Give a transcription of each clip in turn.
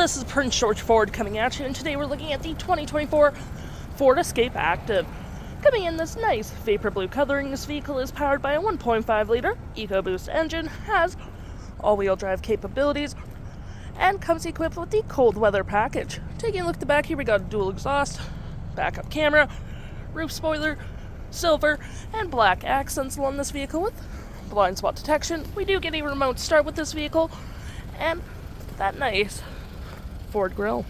this is Prince George Ford coming at you, and today we're looking at the 2024 Ford Escape Active. Coming in this nice vapor blue coloring, this vehicle is powered by a 1.5 liter EcoBoost engine, has all-wheel drive capabilities, and comes equipped with the cold weather package. Taking a look at the back here, we got a dual exhaust, backup camera, roof spoiler, silver, and black accents along this vehicle with blind spot detection. We do get a remote start with this vehicle, and that nice Ford grille.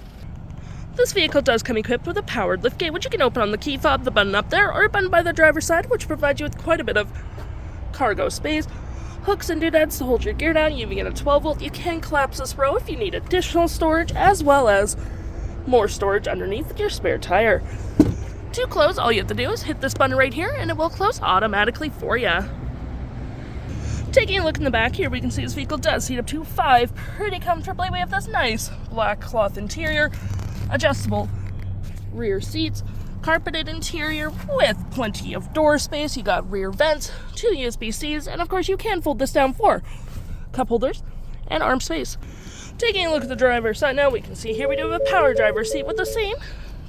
This vehicle does come equipped with a powered liftgate, which you can open on the key fob, the button up there, or a button by the driver's side, which provides you with quite a bit of cargo space. Hooks and doodads to hold your gear down. You even get a 12 volt. You can collapse this row if you need additional storage, as well as more storage underneath your spare tire. To close, all you have to do is hit this button right here, and it will close automatically for you. Taking a look in the back here, we can see this vehicle does seat up to 5 pretty comfortably. We have this nice black cloth interior, adjustable rear seats, carpeted interior with plenty of door space. You got rear vents, 2 USB-Cs, and of course you can fold this down for cup holders and arm space. Taking a look at the driver's side now, we can see here we do have a power driver's seat with the same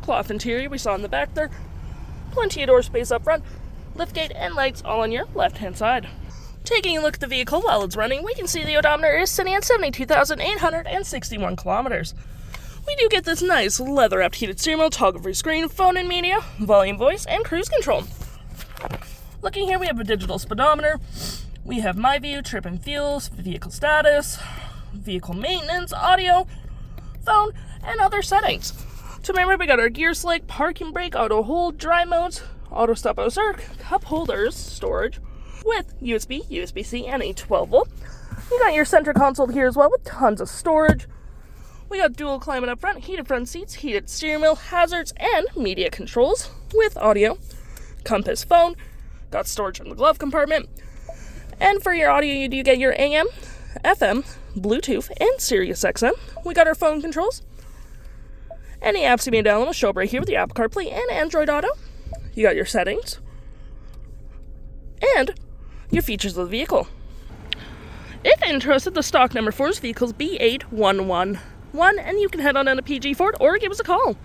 cloth interior we saw in the back there. Plenty of door space up front, liftgate, and lights all on your left-hand side. Taking a look at the vehicle while it's running, we can see the odometer is sitting at 72,861 kilometers. We do get this nice leather-wrapped heated steering wheel, toggle-free screen, phone and media, volume, voice, and cruise control. Looking here, we have a digital speedometer. We have My View, trip and fuels, vehicle status, vehicle maintenance, audio, phone, and other settings. To remember, we got our gear select, parking brake, auto hold, dry modes, auto stop, auto start, cup holders, storage, with USB, USB-C, and a 12 volt. You got your center console here as well with tons of storage. We got dual climate up front, heated front seats, heated steering wheel, hazards, and media controls with audio, compass phone, got storage in the glove compartment. And for your audio, you do get your AM, FM, Bluetooth, and SiriusXM. We got our phone controls. Any apps you may download will show up right here with the Apple CarPlay and Android Auto. You got your settings and your features of the vehicle. If interested, the stock number for this vehicle is B8111, and you can head on down to PG Ford or give us a call.